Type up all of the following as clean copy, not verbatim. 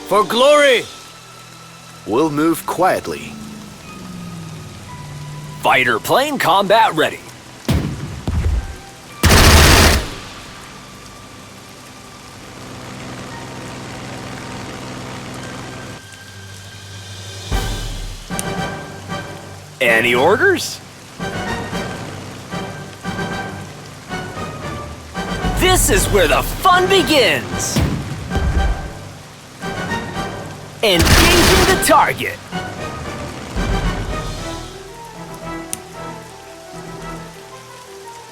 For glory! We'll move quietly. Fighter plane combat ready. Any orders? This is where the fun begins! Engaging the target!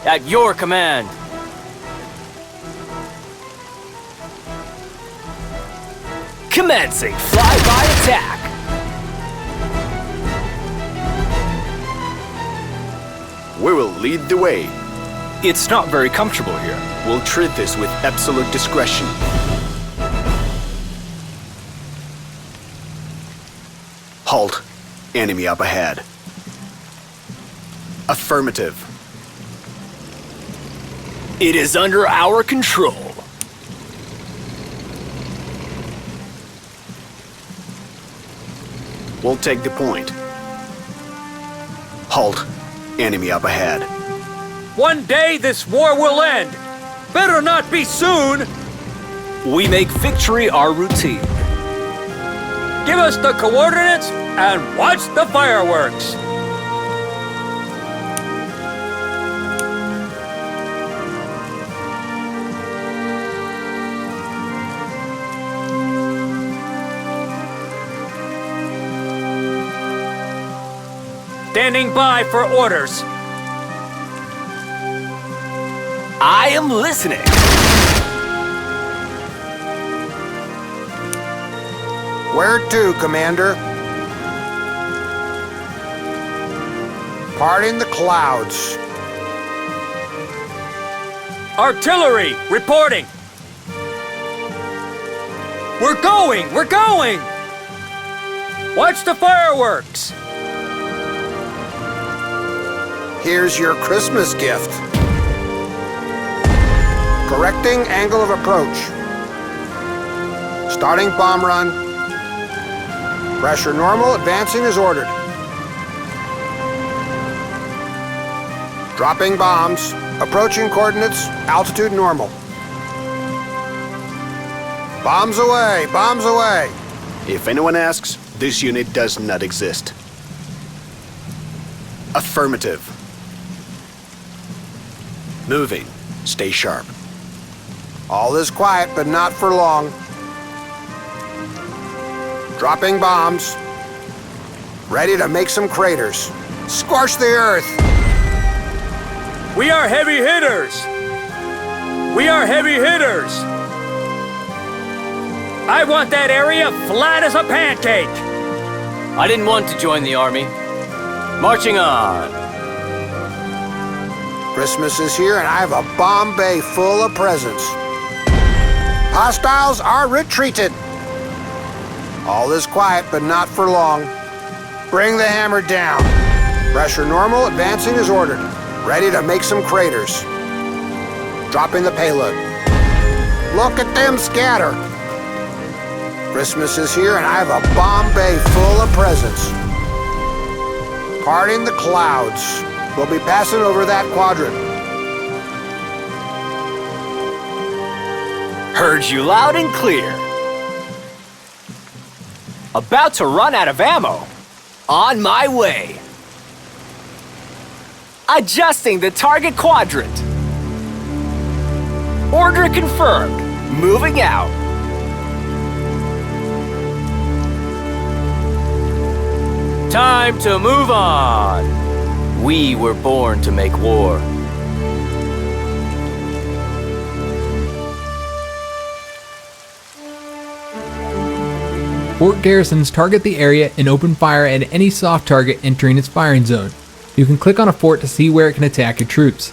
At your command! Commencing flyby attack! We will lead the way. It's not very comfortable here. We'll treat this with absolute discretion. Halt. Enemy up ahead. Affirmative. It is under our control. We'll take the point. Halt. Enemy up ahead. One day this war will end. Better not be soon. We make victory our routine. Give us the coordinates and watch the fireworks. Standing by for orders. I am listening. Where to, Commander? Parting the clouds. Artillery, reporting. We're going! We're going! Watch the fireworks! Here's your Christmas gift. Correcting angle of approach. Starting bomb run. Pressure normal, advancing as ordered. Dropping bombs. Approaching coordinates, altitude normal. Bombs away, bombs away. If anyone asks, this unit does not exist. Affirmative. Moving. Stay sharp. All is quiet, but not for long. Dropping bombs. Ready to make some craters. Scorch the earth. We are heavy hitters. We are heavy hitters. I want that area flat as a pancake. I didn't want to join the army. Marching on. Christmas is here and I have a bomb bay full of presents. Hostiles are retreated. All is quiet, but not for long. Bring the hammer down. Pressure normal, advancing as ordered. Ready to make some craters. Dropping the payload. Look at them scatter. Christmas is here and I have a bomb bay full of presents. Parting the clouds. We'll be passing over that quadrant. Heard you loud and clear. About to run out of ammo. On my way. Adjusting the target quadrant. Order confirmed. Moving out. Time to move on. We were born to make war. Fort garrisons target the area and open fire at any soft target entering its firing zone. You can click on a fort to see where it can attack your troops.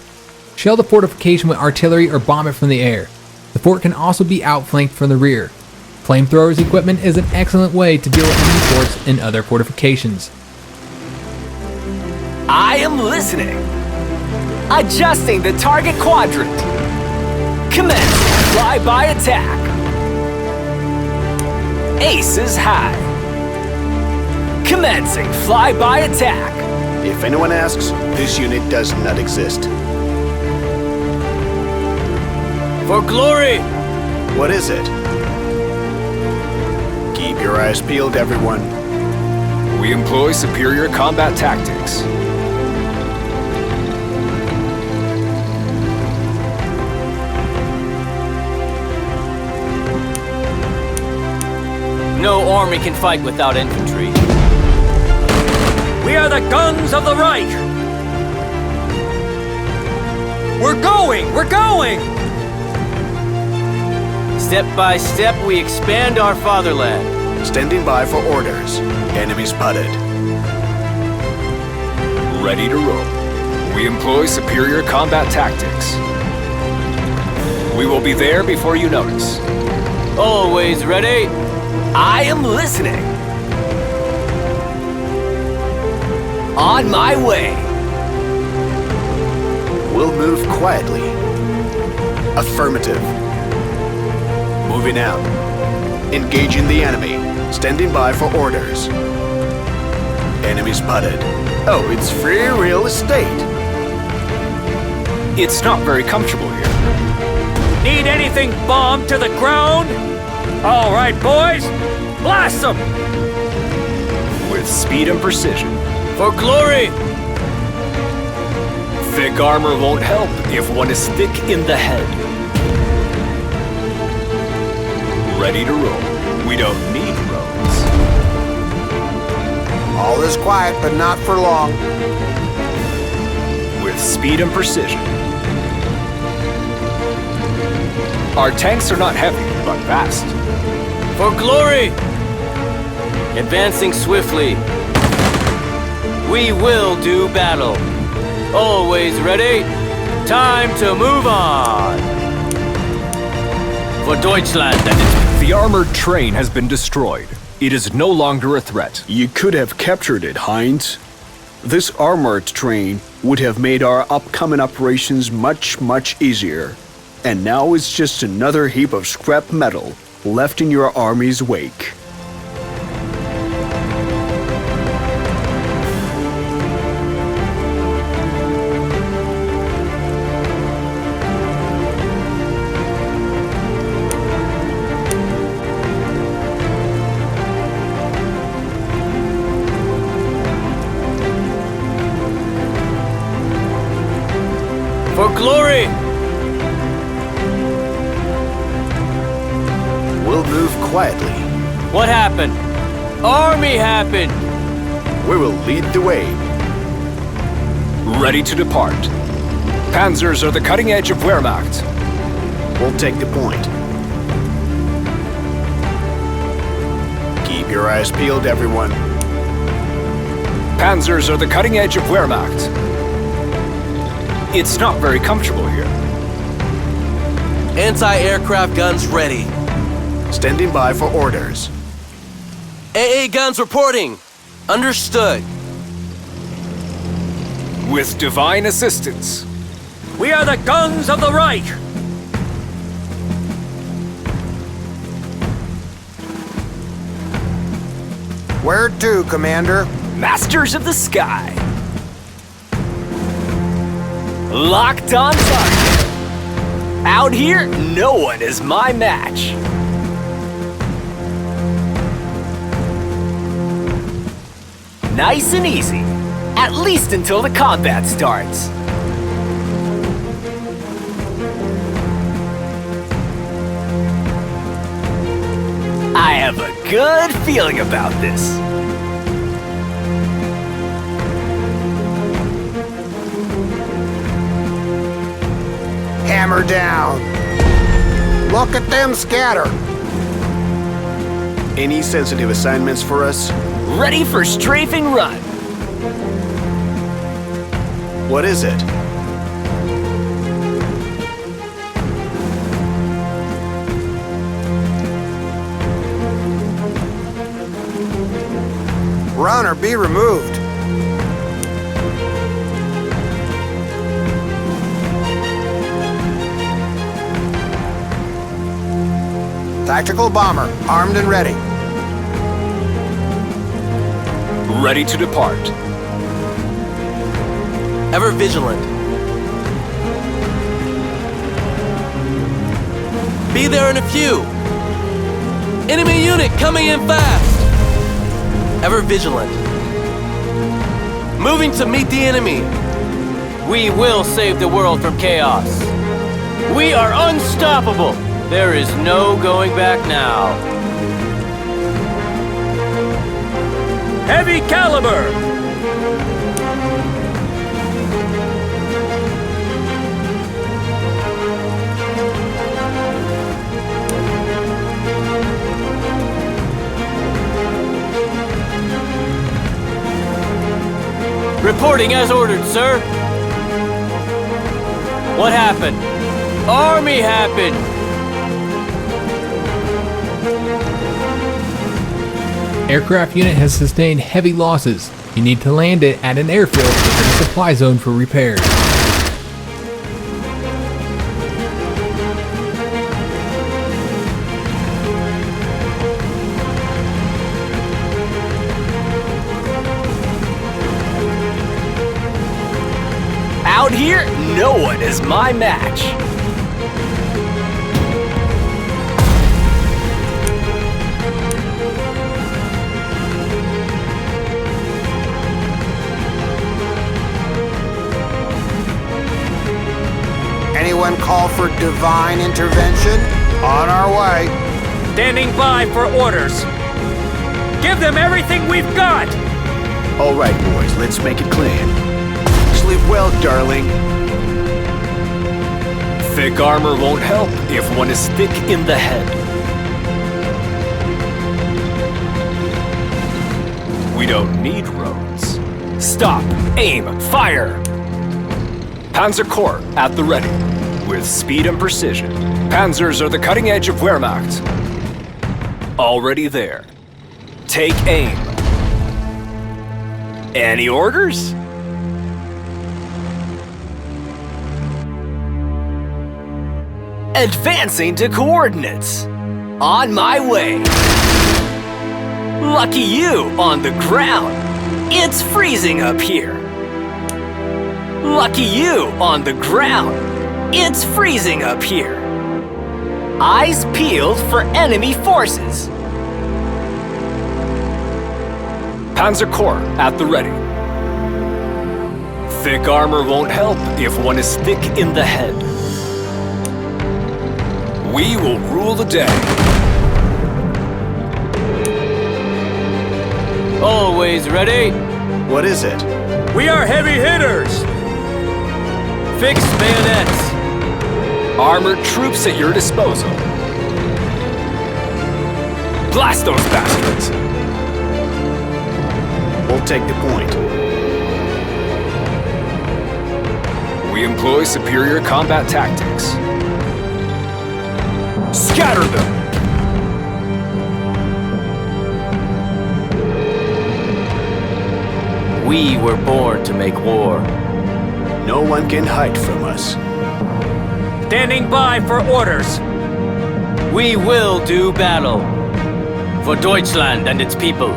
Shell the fortification with artillery or bomb it from the air. The fort can also be outflanked from the rear. Flamethrowers equipment is an excellent way to deal with enemy forts and other fortifications. I am listening. Adjusting the target quadrant. Commence flyby attack. Aces high. Commencing flyby attack. If anyone asks, this unit does not exist. For glory! What is it? Keep your eyes peeled, everyone. We employ superior combat tactics. No army can fight without infantry. We are the guns of the Reich! We're going! We're going! Step by step, we expand our fatherland. Standing by for orders. Enemy spotted. Ready to roll. We employ superior combat tactics. We will be there before you notice. Always ready. I am listening. On my way. We'll move quietly. Affirmative. Moving out. Engaging the enemy. Standing by for orders. Enemy spotted. Oh, it's free real estate. It's not very comfortable here. Need anything bombed to the ground? All right, boys, blast them! With speed and precision. For glory! Thick armor won't help if one is thick in the head. Ready to roll. We don't need roads. All is quiet, but not for long. With speed and precision. Our tanks are not heavy, but fast. For glory! Advancing swiftly. We will do battle. Always ready. Time to move on. For Deutschland, that The armored train has been destroyed. It is no longer a threat. You could have captured it, Heinz. This armored train would have made our upcoming operations much easier. And now it's just another heap of scrap metal left in your army's wake. For glory! We'll move quietly. What happened? Army happened! We will lead the way. Ready to depart. Panzers are the cutting edge of Wehrmacht. We'll take the point. Keep your eyes peeled, everyone. Panzers are the cutting edge of Wehrmacht. It's not very comfortable here. Anti-aircraft guns ready. Standing by for orders. AA guns reporting. Understood. With divine assistance. We are the guns of the Reich! Where to, Commander? Masters of the sky. Locked on target. Out here, no one is my match. Nice and easy. At least until the combat starts. I have a good feeling about this. Hammer down. Look at them scatter. Any sensitive assignments for us? Ready for strafing run. What is it? Run or be removed. Tactical bomber, armed and ready. Ready to depart. Ever vigilant. Be there in a few. Enemy unit coming in fast. Ever vigilant. Moving to meet the enemy. We will save the world from chaos. We are unstoppable. There is no going back now. Heavy caliber! Reporting as ordered, sir. What happened? Army happened! Aircraft unit has sustained heavy losses. You need to land it at an airfield within a supply zone for repairs. Out here, no one is my match. Anyone call for divine intervention? On our way. Standing by for orders. Give them everything we've got! All right, boys, let's make it clean. Sleep well, darling. Thick armor won't help if one is thick in the head. We don't need roads. Stop, aim, fire! Panzer Corps at the ready, with speed and precision. Panzers are the cutting edge of Wehrmacht. Already there. Take aim. Any orders? Advancing to coordinates. On my way. Lucky you on the ground. It's freezing up here. Lucky you on the ground. It's freezing up here. Eyes peeled for enemy forces. Panzer Corps at the ready. Thick armor won't help if one is thick in the head. We will rule the day. Always ready. What is it? We are heavy hitters! Fix bayonets. Armored troops at your disposal. Blast those bastards! We'll take the point. We employ superior combat tactics. Scatter them! We were born to make war. No one can hide from us. Standing by for orders. We will do battle. For Deutschland and its people.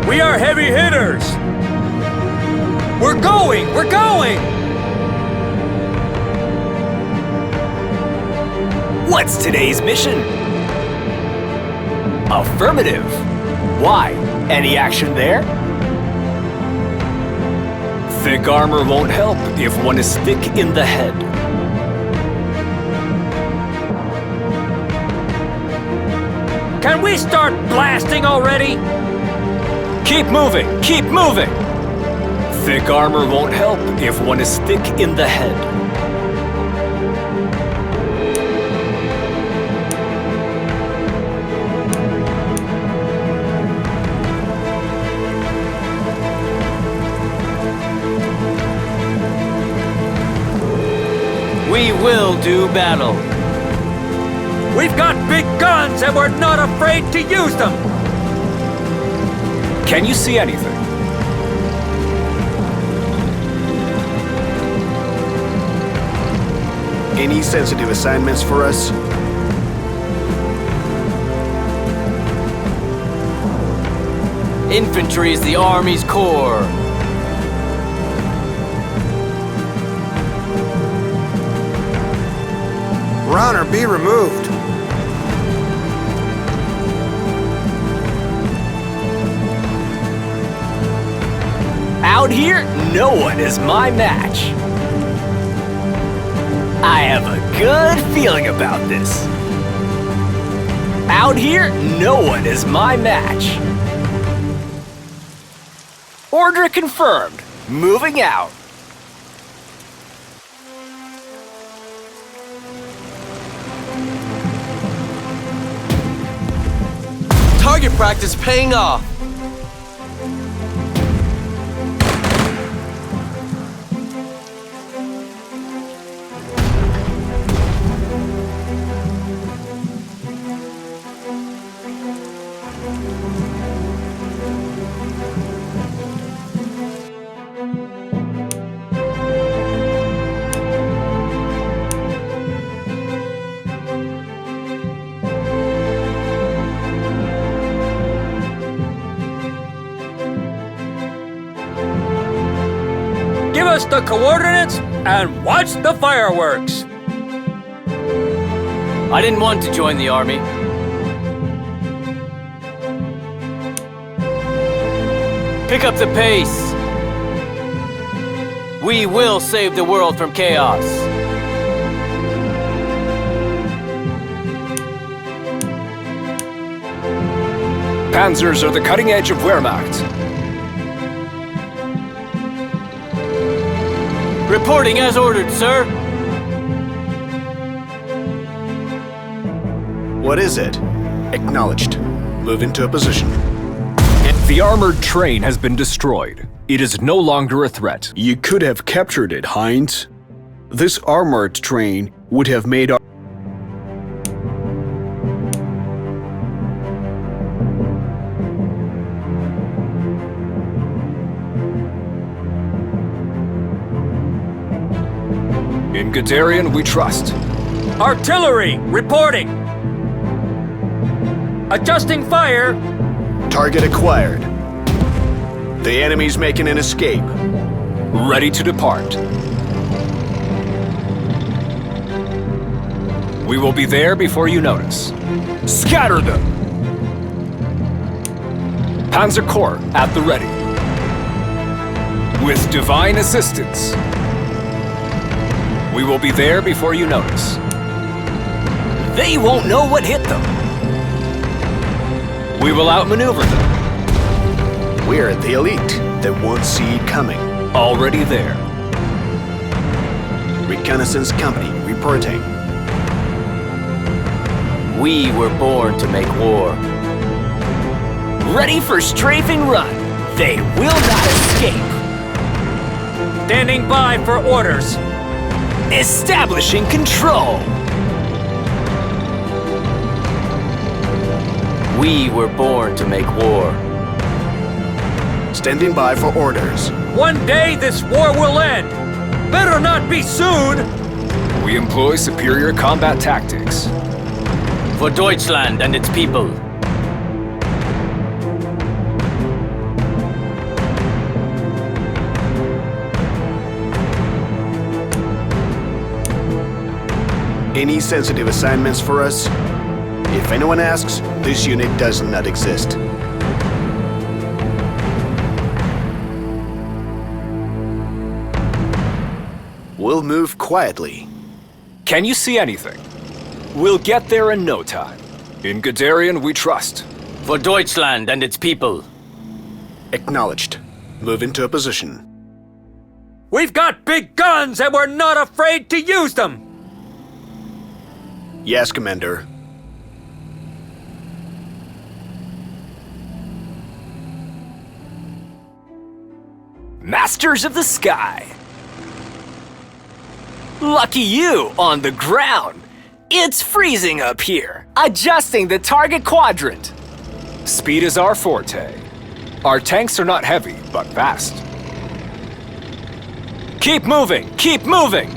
We are heavy hitters! We're going! We're going! What's today's mission? Affirmative. Why? Any action there? Thick armor won't help if one is thick in the head. Can we start blasting already? Keep moving! Keep moving! Thick armor won't help if one is thick in the head. We will do battle. We've got big guns and we're not afraid to use them! Can you see anything? Any sensitive assignments for us? Infantry is the Army's core. Run or be removed. Out here, no one is my match. I have a good feeling about this. Out here, no one is my match. Order confirmed. Moving out. Target practice paying off. Give us the coordinates and watch the fireworks. I didn't want to join the Army. Pick up the pace. We will save the world from chaos. Panzers are the cutting edge of Wehrmacht. Reporting as ordered, sir. What is it? Acknowledged. Move into a position. The armored train has been destroyed. It is no longer a threat. You could have captured it, Heinz. This armored train would have made our... In Guderian, we trust. Artillery, reporting. Adjusting fire. Target acquired. The enemy's making an escape. Ready to depart. We will be there before you notice. Scatter them! Panzer Corps at the ready. With divine assistance. We will be there before you notice. They won't know what hit them. We will outmaneuver them. We're the elite that won't see it coming. Already there. Reconnaissance company reporting. We were born to make war. Ready for strafing run. They will not escape. Standing by for orders. Establishing control. We were born to make war. Standing by for orders. One day this war will end. Better not be soon. We employ superior combat tactics. For Deutschland and its people. Any sensitive assignments for us? If anyone asks, this unit does not exist. We'll move quietly. Can you see anything? We'll get there in no time. In Guderian, we trust. For Deutschland and its people. Acknowledged. Move into a position. We've got big guns and we're not afraid to use them. Yes, Commander. Masters of the sky. Lucky you on the ground. It's freezing up here. Adjusting the target quadrant. Speed is our forte. Our tanks are not heavy, but fast. Keep moving! Keep moving!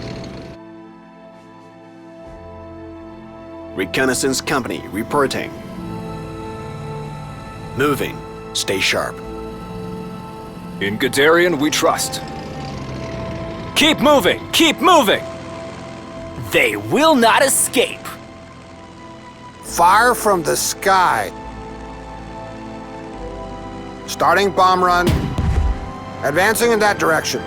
Reconnaissance company reporting. Moving. Stay sharp. In Guderian we trust. Keep moving! Keep moving! They will not escape! Fire from the sky. Starting bomb run. Advancing in that direction.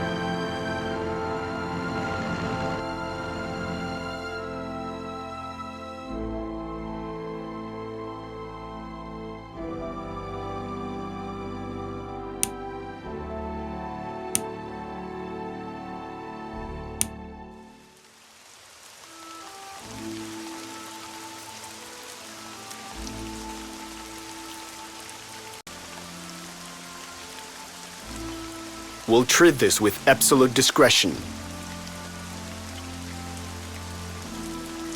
We'll treat this with absolute discretion.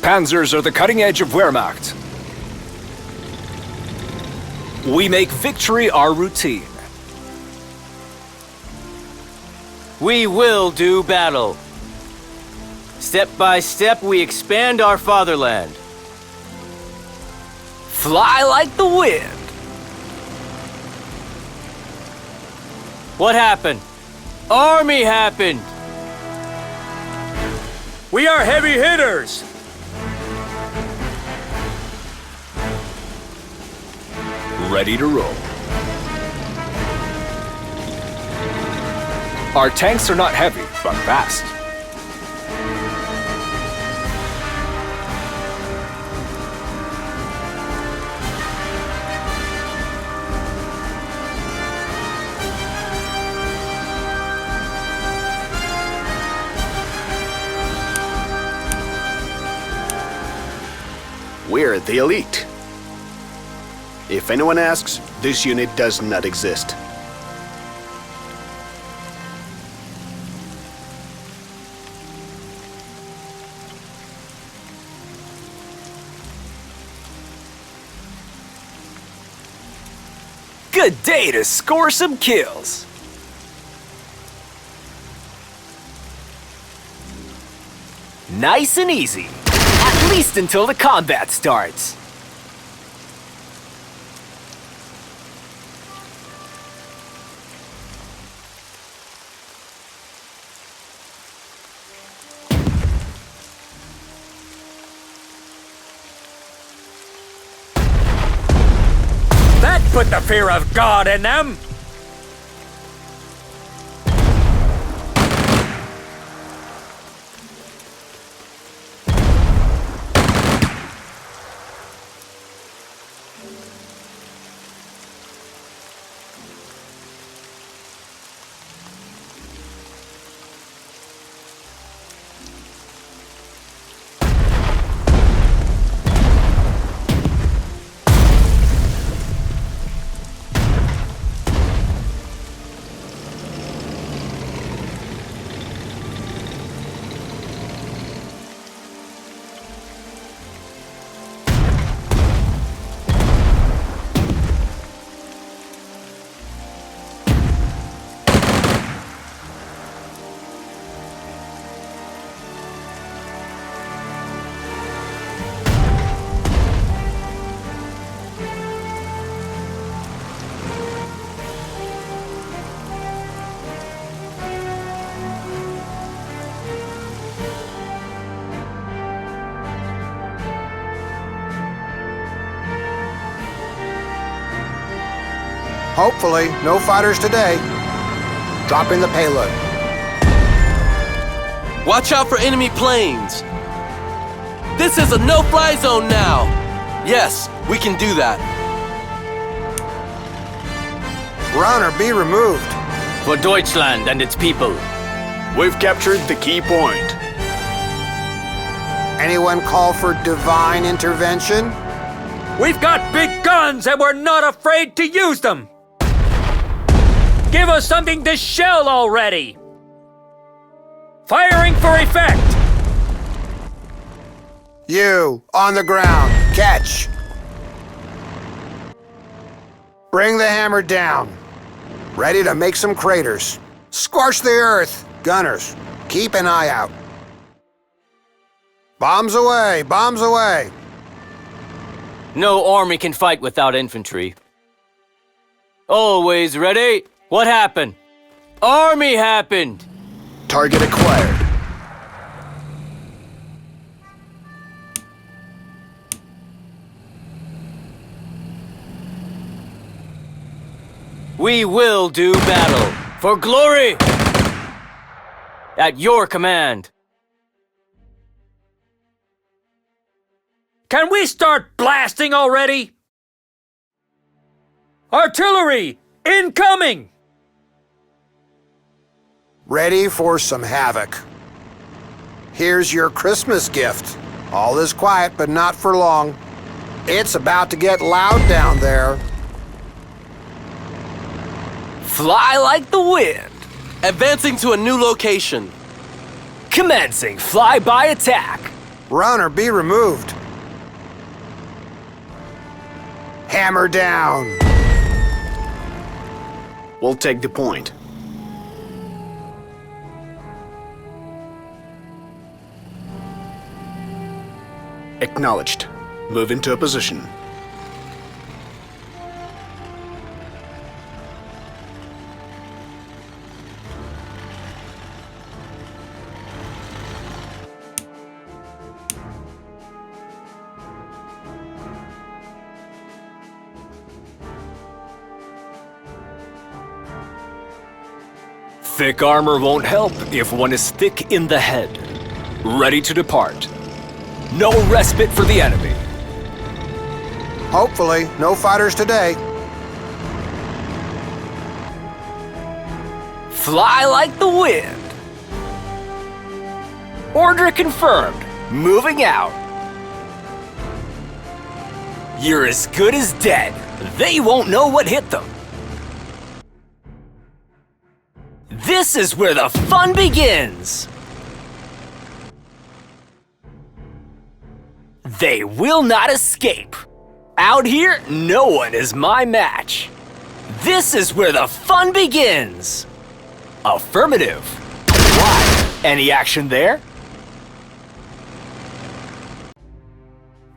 Panzers are the cutting edge of Wehrmacht. We make victory our routine. We will do battle. Step by step, we expand our fatherland. Fly like the wind! What happened? Army happened! We are heavy hitters! Ready to roll. Our tanks are not heavy, but fast. We're the elite. If anyone asks, this unit does not exist. Good day to score some kills! Nice and easy. At least until the combat starts. That put the fear of God in them! Hopefully, no fighters today. Dropping the payload. Watch out for enemy planes. This is a no-fly zone now. Yes, we can do that. Run or be removed. For Deutschland and its people. We've captured the key point. Anyone call for divine intervention? We've got big guns and we're not afraid to use them! Give us something to shell already! Firing for effect! You, on the ground, catch! Bring the hammer down. Ready to make some craters. Scorch the earth, gunners. Keep an eye out. Bombs away, bombs away. No army can fight without infantry. Always ready. What happened? army happened. Target acquired. We will do battle for glory. At your command. Can we start blasting already? Artillery, incoming! Ready for some havoc. Here's your Christmas gift. All is quiet, but not for long. It's about to get loud down there. Fly like the wind. Advancing to a new location. Commencing flyby attack. Run or be removed. Hammer down. We'll take the point. Acknowledged. Move into a position. Thick armor won't help if one is thick in the head. Ready to depart. No respite for the enemy. Hopefully, no fighters today. Fly like the wind. Order confirmed. Moving out. You're as good as dead. They won't know what hit them. This is where the fun begins. They will not escape. Out here, no one is my match. This is where the fun begins. Affirmative. Why? Any action there?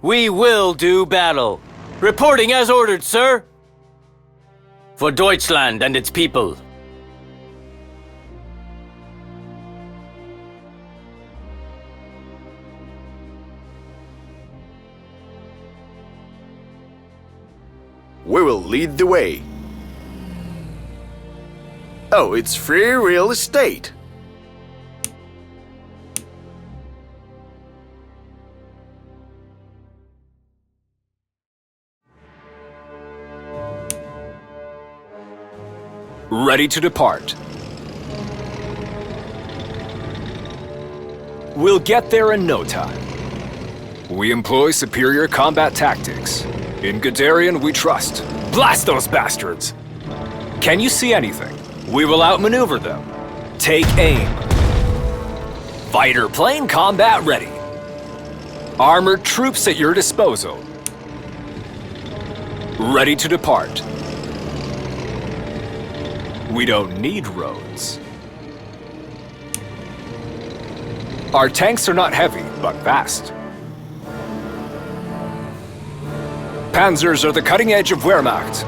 We will do battle. Reporting as ordered, sir. For Deutschland and its people. We will lead the way. Oh, it's free real estate. Ready to depart. We'll get there in no time. We employ superior combat tactics. In Guderian, we trust. Blast those bastards! Can you see anything? We will outmaneuver them. Take aim. Fighter plane combat ready. Armored troops at your disposal. Ready to depart. We don't need roads. Our tanks are not heavy, but fast. Panzers are the cutting edge of Wehrmacht.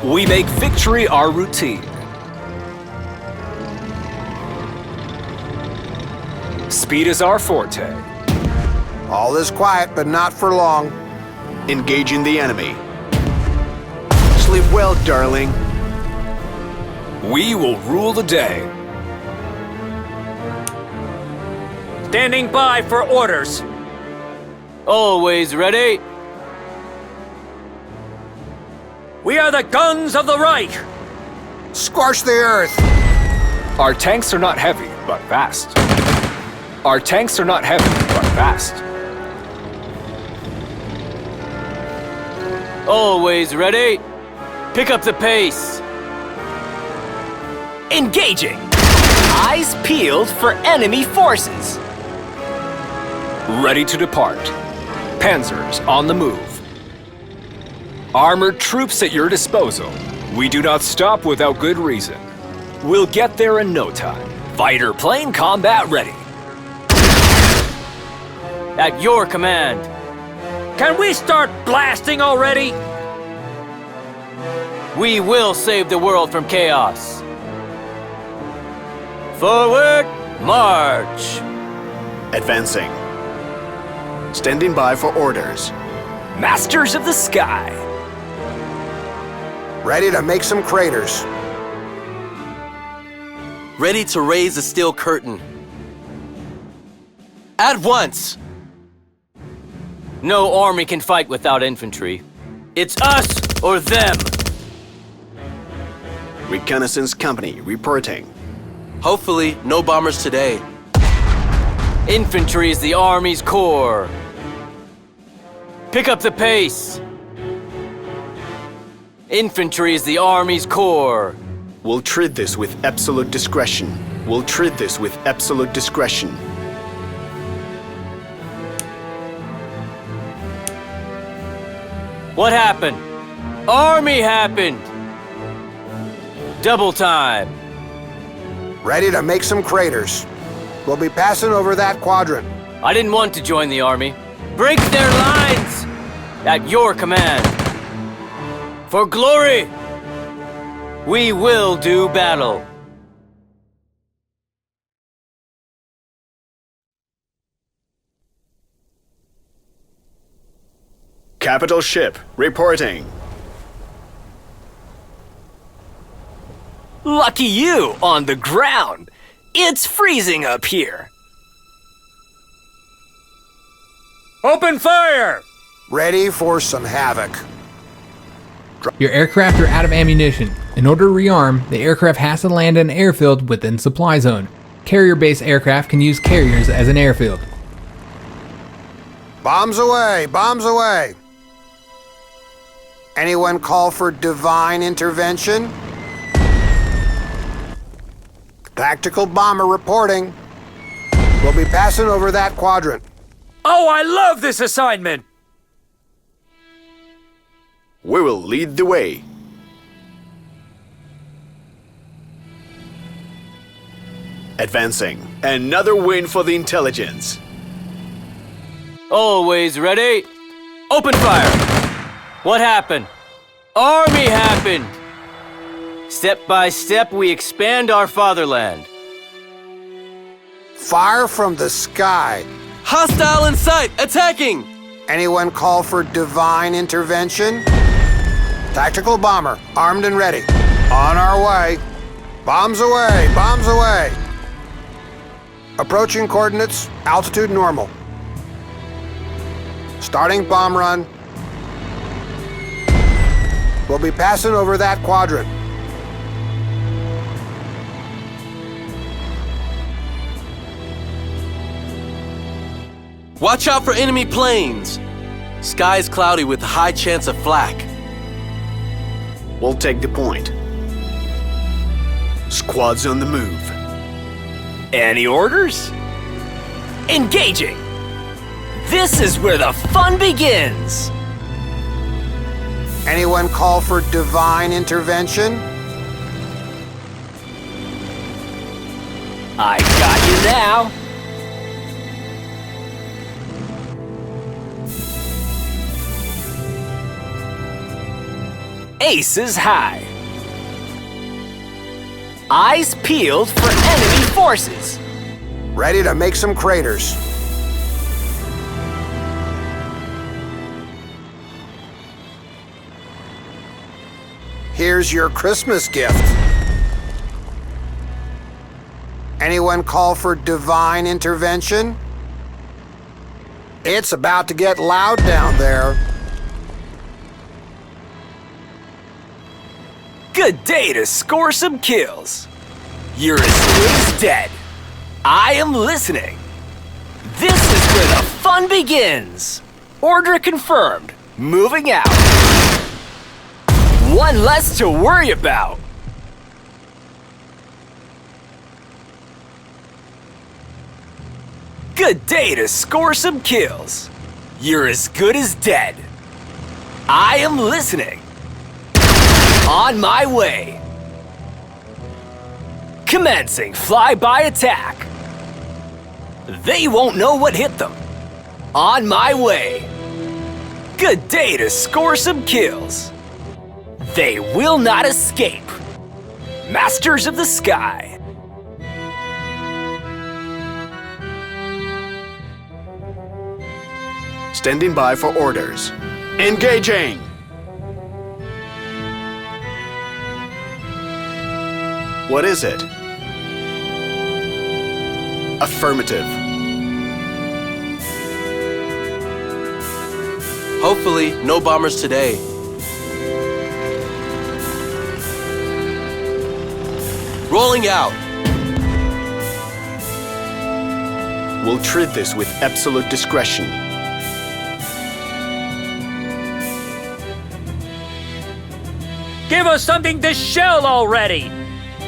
We make victory our routine. Speed is our forte. All is quiet, but not for long. Engaging the enemy. Sleep well, darling. We will rule the day. Standing by for orders. Always ready. We are the guns of the Reich. Scorch the earth. Our tanks are not heavy, but fast. Our tanks are not heavy, but fast. Always ready. Pick up the pace. Engaging. Eyes peeled for enemy forces. Ready to depart. Panzers on the move. Armored troops at your disposal. We do not stop without good reason. We'll get there in no time. Fighter plane combat ready. At your command. Can we start blasting already? We will save the world from chaos. Forward, march! Advancing. Standing by for orders. Masters of the sky. Ready to make some craters. Ready to raise the steel curtain. At once! No army can fight without infantry. It's us or them. Reconnaissance company reporting. Hopefully, no bombers today. Infantry is the Army's core. Pick up the pace. Infantry is the Army's core. We'll treat this with absolute discretion. We'll treat this with absolute discretion. What happened? Army happened. Double time. Ready to make some craters. We'll be passing over that quadrant. I didn't want to join the Army. Break their lines! At your command. For glory! We will do battle. Capital ship reporting. Lucky you on the ground. It's freezing up here. Open fire! Ready for some havoc. Your aircraft are out of ammunition. In order to rearm, the aircraft has to land in an airfield within supply zone. Carrier-based aircraft can use carriers as an airfield. Bombs away, bombs away. Anyone call for divine intervention? Tactical bomber reporting. We'll be passing over that quadrant. Oh, I love this assignment! We will lead the way. Advancing. Another win for the intelligence. Always ready. Open fire. What happened? Army happened. Step by step, we expand our fatherland. Fire from the sky. Hostile in sight! Attacking! Anyone call for divine intervention? Tactical bomber, armed and ready. On our way. Bombs away, bombs away. Approaching coordinates, altitude normal. Starting bomb run. We'll be passing over that quadrant. Watch out for enemy planes! Sky's cloudy with high chance of flak. We'll take the point. Squads on the move. Any orders? Engaging! This is where the fun begins! Anyone call for divine intervention? I got you now! Aces high. Eyes peeled for enemy forces. Ready to make some craters. Here's your Christmas gift. Anyone call for divine intervention? It's about to get loud down there. Good day to score some kills. You're as good as dead. I am listening. This is where the fun begins. Order confirmed. Moving out. One less to worry about. Good day to score some kills. You're as good as dead. I am listening. On my way. Commencing flyby attack. They won't know what hit them. On my way. Good day to score some kills. They will not escape. Masters of the sky. Standing by for orders. Engaging! What is it? Affirmative. Hopefully, no bombers today. Rolling out. We'll treat this with absolute discretion. Give us something to shell already!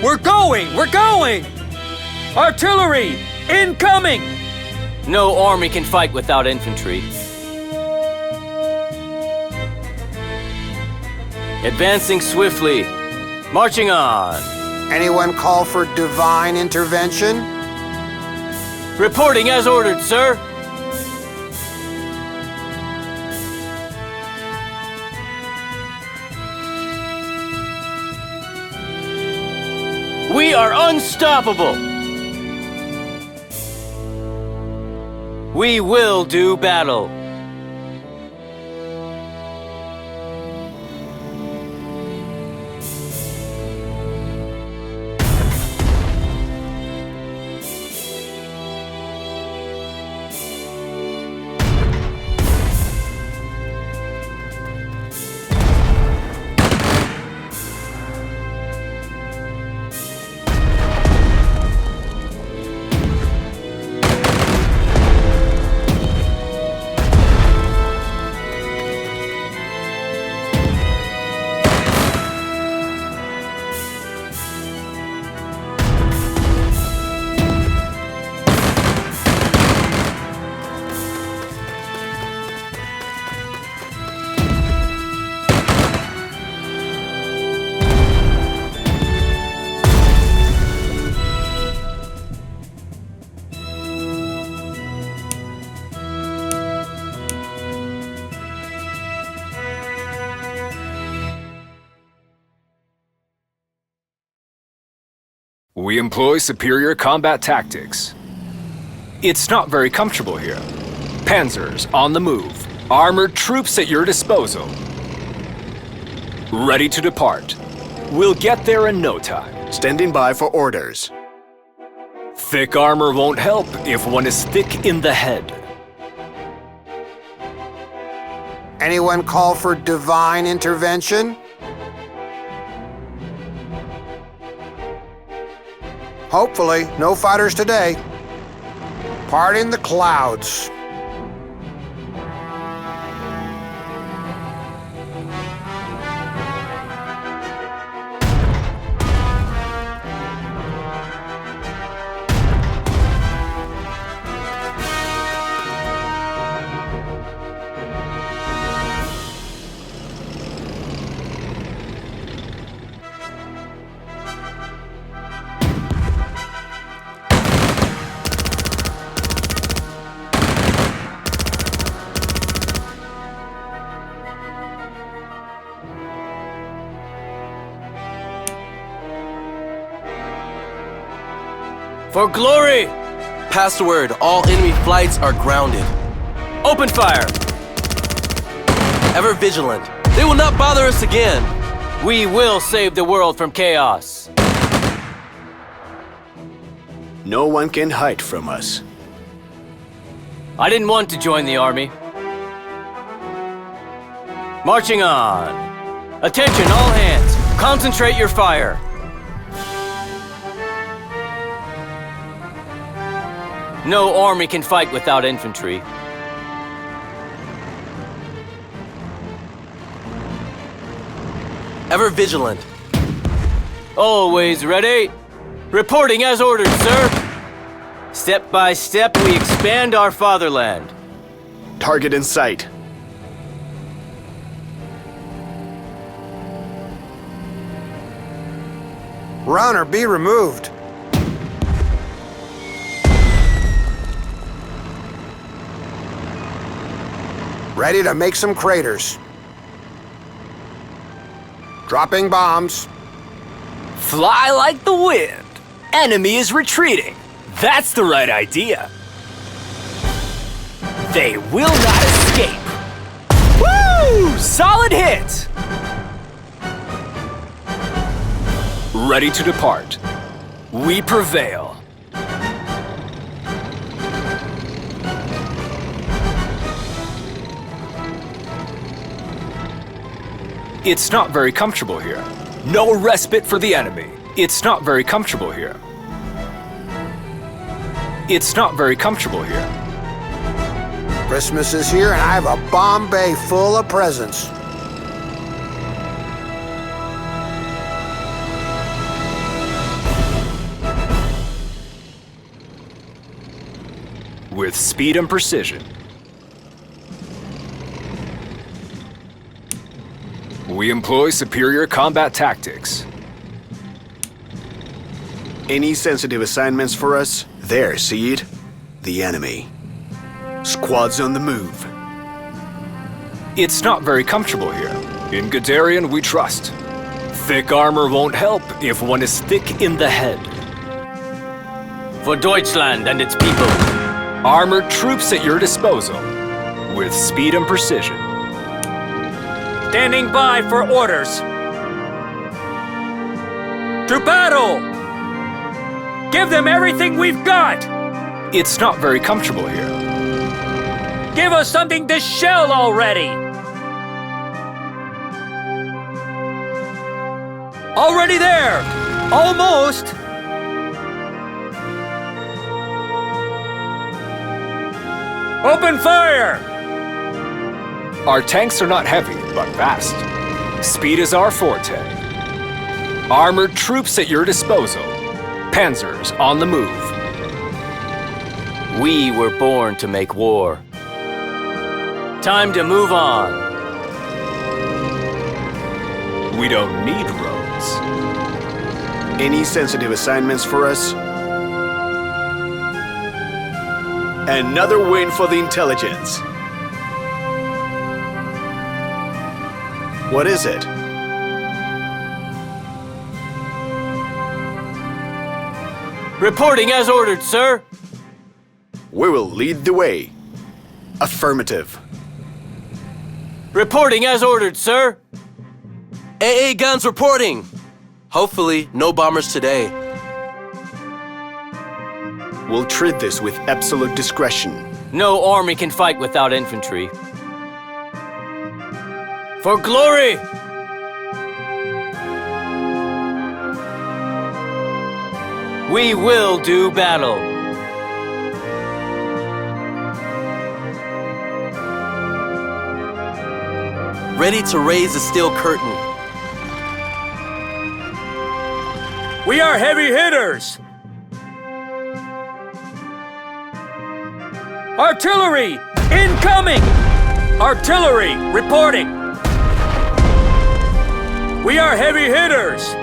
We're going! We're going! Artillery! Incoming! No army can fight without infantry. Advancing swiftly. Marching on. Anyone call for divine intervention? Reporting as ordered, sir. We are unstoppable. We will do battle. We employ superior combat tactics. It's not very comfortable here. Panzers on the move. Armored troops at your disposal. Ready to depart. We'll get there in no time. Standing by for orders. Thick armor won't help if one is thick in the head. Anyone call for divine intervention? Hopefully, no fighters today. Parting the clouds. For glory! Pass the word, all enemy flights are grounded. Open fire! Ever vigilant. They will not bother us again. We will save the world from chaos. No one can hide from us. I didn't want to join the army. Marching on. Attention, all hands. Concentrate your fire. No army can fight without infantry. Ever vigilant. Always ready. Reporting as ordered, sir. Step by step, we expand our fatherland. Target in sight. Run or be removed. Ready to make some craters. Dropping bombs. Fly like the wind. Enemy is retreating. That's the right idea. They will not escape. Woo! Solid hit! Ready to depart. We prevail. It's not very comfortable here. No respite for the enemy. It's not very comfortable here. It's not very comfortable here. Christmas is here and I have a bomb bay full of presents. With speed and precision. We employ superior combat tactics. Any sensitive assignments for us? There, see it? The enemy. Squads on the move. It's not very comfortable here. In Guderian, we trust. Thick armor won't help if one is thick in the head. For Deutschland and its people. Armored troops at your disposal. With speed and precision. Standing by for orders. To battle! Give them everything we've got! It's not very comfortable here. Give us something to shell already! Already there! Almost! Open fire! Our tanks are not heavy, but fast. Speed is our forte. Armored troops at your disposal. Panzers on the move. We were born to make war. Time to move on. We don't need roads. Any sensitive assignments for us? Another win for the intelligence. What is it? Reporting as ordered, sir. We will lead the way. Affirmative. Reporting as ordered, sir. AA guns reporting. Hopefully, no bombers today. We'll treat this with absolute discretion. No army can fight without infantry. For glory! We will do battle. Ready to raise the steel curtain. We are heavy hitters! Artillery! Incoming! Artillery, reporting! We are heavy hitters!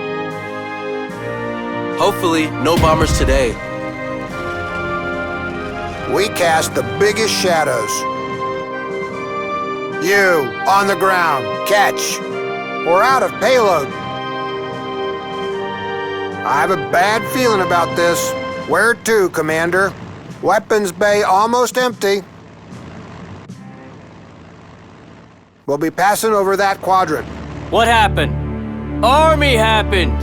Hopefully, no bombers today. We cast the biggest shadows. You, on the ground, catch. We're out of payload. I have a bad feeling about this. Where to, Commander? Weapons bay almost empty. We'll be passing over that quadrant. What happened? Army happened!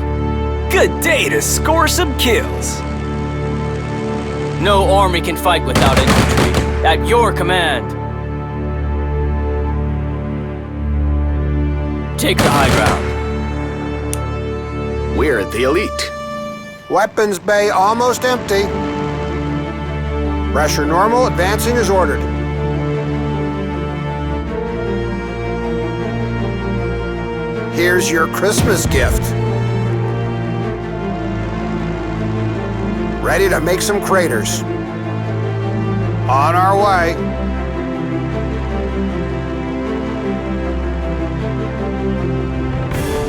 Good day to score some kills. No army can fight without infantry. At your command. Take the high ground. We're the elite. Weapons bay almost empty. Pressure normal, advancing as ordered. Here's your Christmas gift. Ready to make some craters. On our way.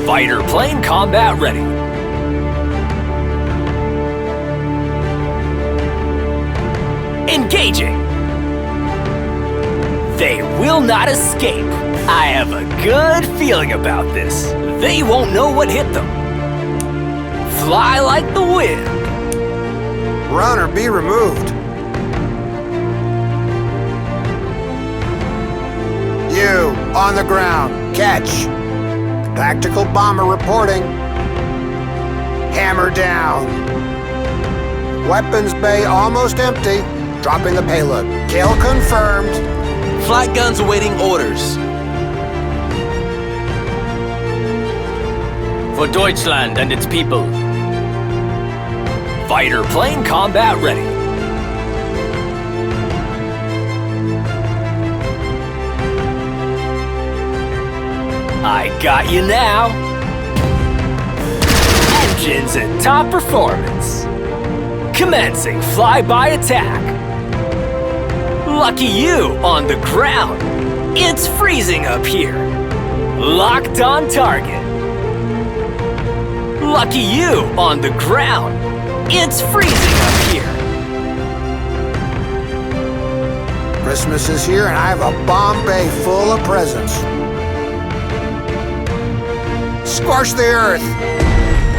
Fighter plane combat ready. Engaging. They will not escape. I have a good feeling about this. They won't know what hit them. Fly like the wind. Run or be removed. On the ground. Catch. Tactical bomber reporting. Hammer down. Weapons bay almost empty. Dropping the payload. Kill confirmed. Flight guns awaiting orders. For Deutschland and its people. Fighter plane combat ready. I got you now. Engines at top performance. Commencing flyby attack. Lucky you on the ground. It's freezing up here. Locked on target. Lucky you on the ground. It's freezing up here. Christmas is here and I have a bomb bay full of presents. Scorch the earth!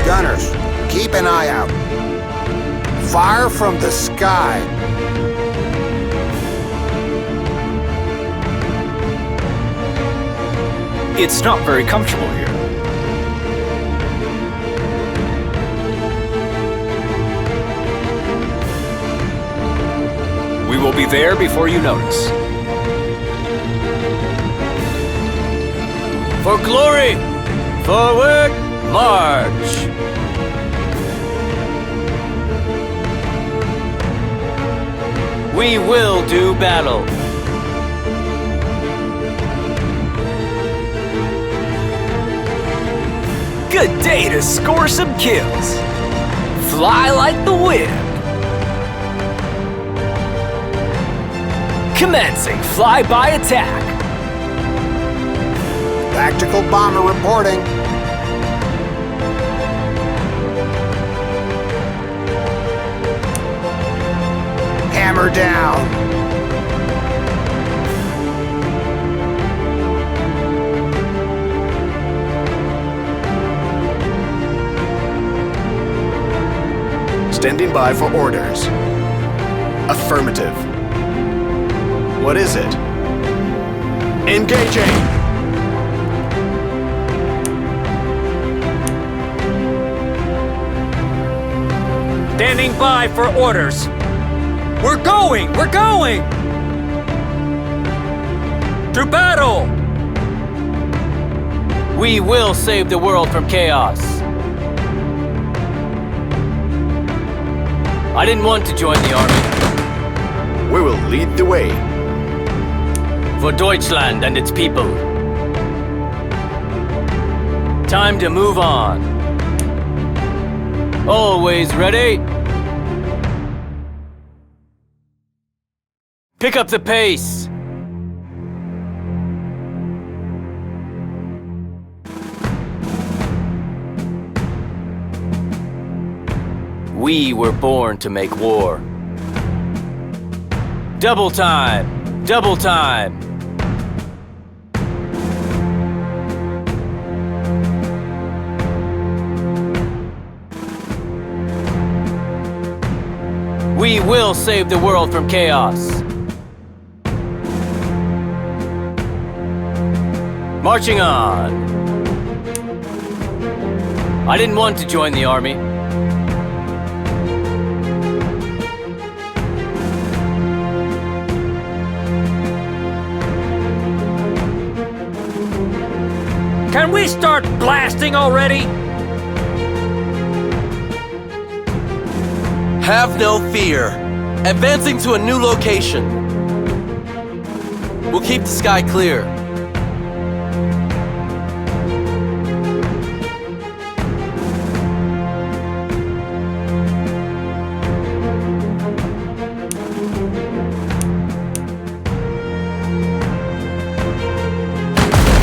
Gunners, keep an eye out. Fire from the sky. It's not very comfortable here. We will be there before you notice. For glory! Forward, march! We will do battle. Good day to score some kills. Fly like the wind. Commencing flyby attack. Tactical bomber reporting. Hammer down. Standing by for orders. Affirmative. What is it? Engaging! Standing by for orders. We're going! We're going! To battle! We will save the world from chaos. I didn't want to join the army. We will lead the way. For Deutschland and its people. Time to move on. Always ready. Pick up the pace. We were born to make war. Double time! Double time! We will save the world from chaos. Marching on. I didn't want to join the army. Can we start blasting already? Have no fear. Advancing to a new location. We'll keep the sky clear.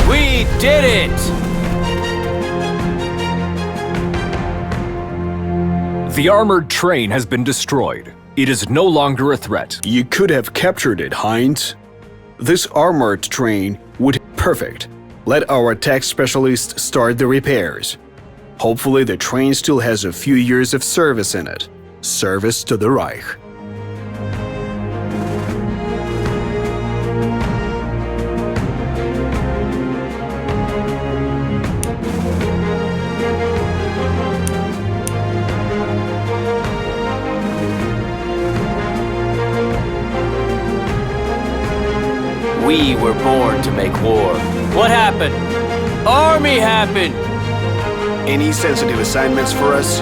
We did it! The armored train has been destroyed. It is no longer a threat. You could have captured it, Heinz. This armored train would... Perfect. Let our attack specialist start the repairs. Hopefully the train still has a few years of service in it. Service to the Reich. We were born to make war. What happened? Army happened! Any sensitive assignments for us?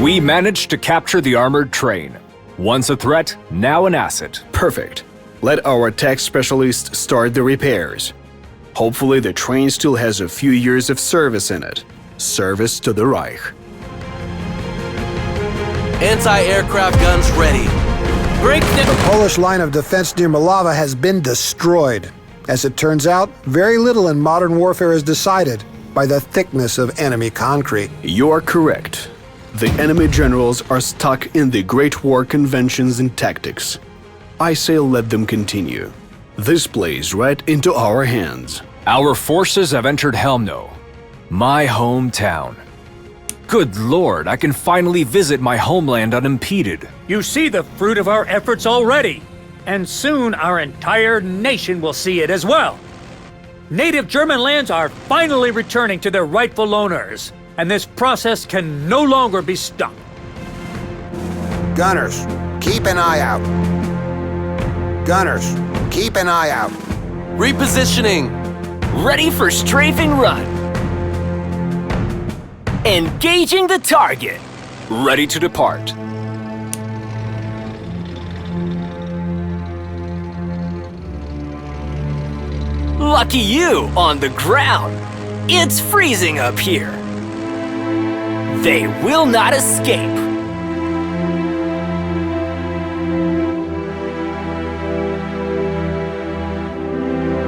We managed to capture the armored train. Once a threat, now an asset. Perfect. Let our tech specialist start the repairs. Hopefully the train still has a few years of service in it. Service to the Reich. Anti-aircraft guns ready. Break the... The Polish line of defense near Malava has been destroyed. As it turns out, very little in modern warfare is decided by the thickness of enemy concrete. You are correct. The enemy generals are stuck in the Great War conventions and tactics. I say let them continue. This plays right into our hands. Our forces have entered Helmno, my hometown. Good Lord, I can finally visit my homeland unimpeded. You see the fruit of our efforts already, and soon our entire nation will see it as well. Native German lands are finally returning to their rightful owners, and this process can no longer be stopped. Gunners, keep an eye out. Gunners, keep an eye out. Repositioning. Ready for strafing run. Engaging the target. Ready to depart. Lucky you on the ground. It's freezing up here. They will not escape.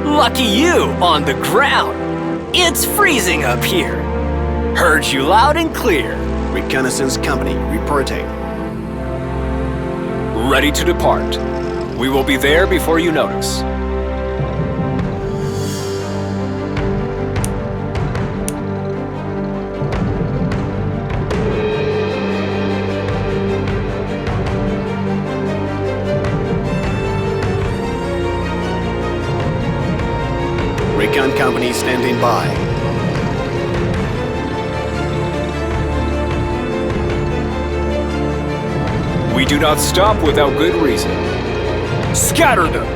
Lucky you on the ground. It's freezing up here. Heard you loud and clear. Reconnaissance company reporting. Ready to depart. We will be there before you notice. Recon company standing by. We do not stop without good reason. Scatter them!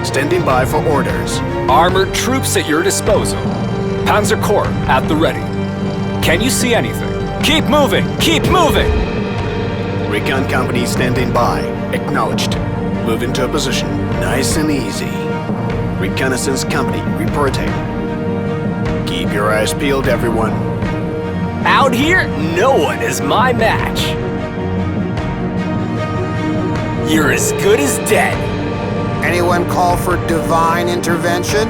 Standing by for orders. Armored troops at your disposal. Panzer Corps at the ready. Can you see anything? Keep moving! Keep moving! Recon company standing by. Acknowledged. Move into a position. Nice and easy. Reconnaissance company reporting. Keep your eyes peeled, everyone. Out here, no one is my match. You're as good as dead. Anyone call for divine intervention?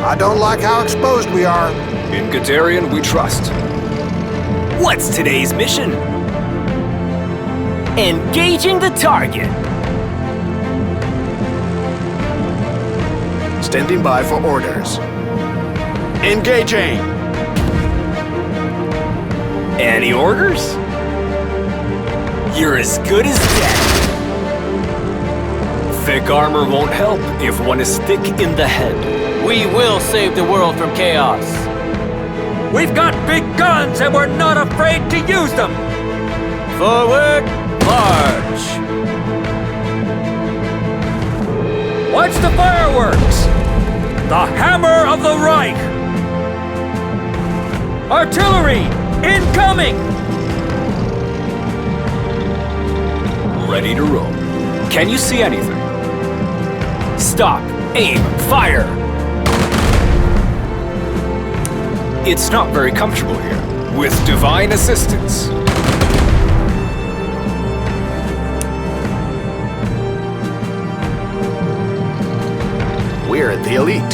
I don't like how exposed we are. In Guderian, we trust. What's today's mission? Engaging the target. Standing by for orders. Engaging! Any orders? You're as good as dead. Thick armor won't help if one is thick in the head. We will save the world from chaos. We've got big guns and we're not afraid to use them! Forward, march! Watch the fireworks! The hammer of the Reich! Artillery, incoming! Ready to roll. Can you see anything? Stop, aim, fire! It's not very comfortable here. With divine assistance. We're the elite.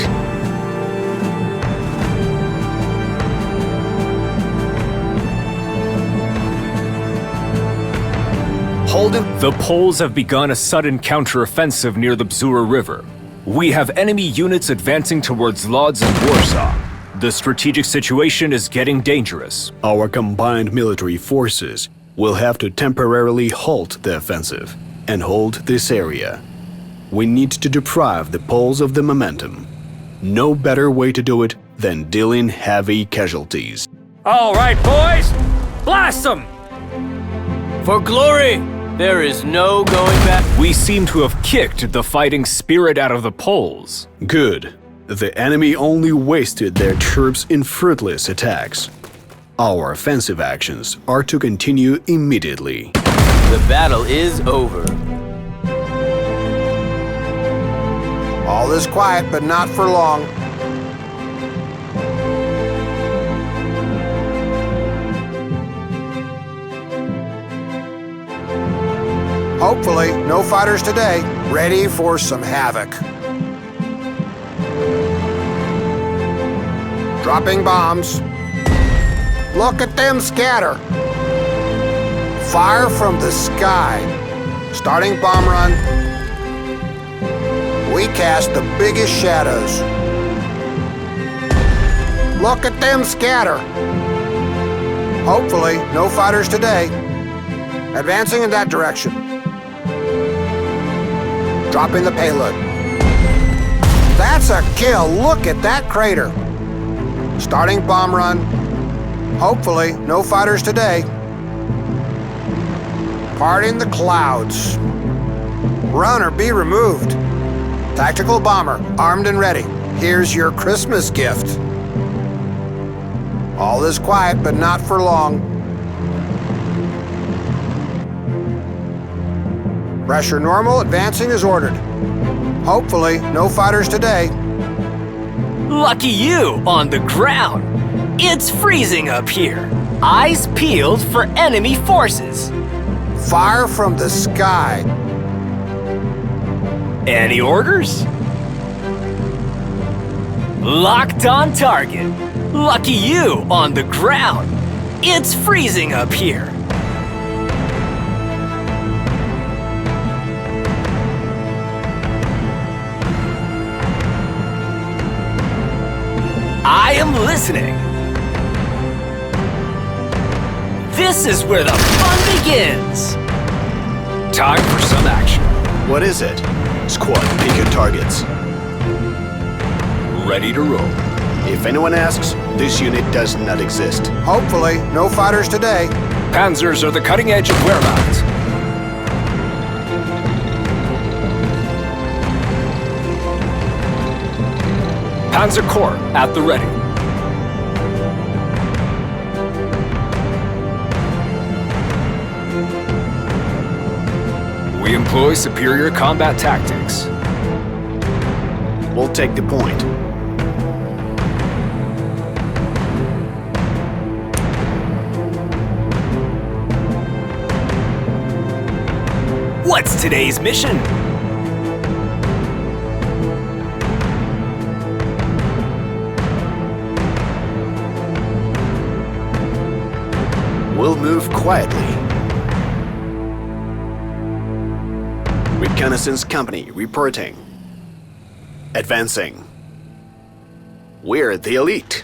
Hold it. The Poles have begun a sudden counteroffensive near the Bzura River. We have enemy units advancing towards Lodz and Warsaw. The strategic situation is getting dangerous. Our combined military forces We'll have to temporarily halt the offensive and hold this area. We need to deprive the Poles of the momentum. No better way to do it than dealing heavy casualties. All right, boys, blast them! For glory! There is no going back. We seem to have kicked the fighting spirit out of the Poles. Good. The enemy only wasted their troops in fruitless attacks. Our offensive actions are to continue immediately. The battle is over. All is quiet, but not for long. Hopefully, no fighters today. Ready for some havoc. Dropping bombs. Look at them scatter. Fire from the sky. Starting bomb run. We cast the biggest shadows. Look at them scatter. Hopefully, no fighters today. Advancing in that direction. Dropping the payload. That's a kill. Look at that crater. Starting bomb run. Hopefully, no fighters today. Parting the clouds. Run or be removed. Tactical bomber, armed and ready. Here's your Christmas gift. All is quiet, but not for long. Pressure normal, advancing as ordered. Hopefully, no fighters today. Lucky you on the ground. It's freezing up here. Eyes peeled for enemy forces. Fire from the sky. Any orders? Locked on target. Lucky you on the ground. It's freezing up here. I am listening. This is where the fun begins. Time for some action. What is it? Squad, pick your targets. Ready to roll. If anyone asks, this unit does not exist. Hopefully, no fighters today. Panzers are the cutting edge of Wehrmacht. Panzer Corps at the ready. We employ superior combat tactics. We'll take the point. What's today's mission? We'll move quietly. Reconnaissance company reporting. Advancing. We're the elite.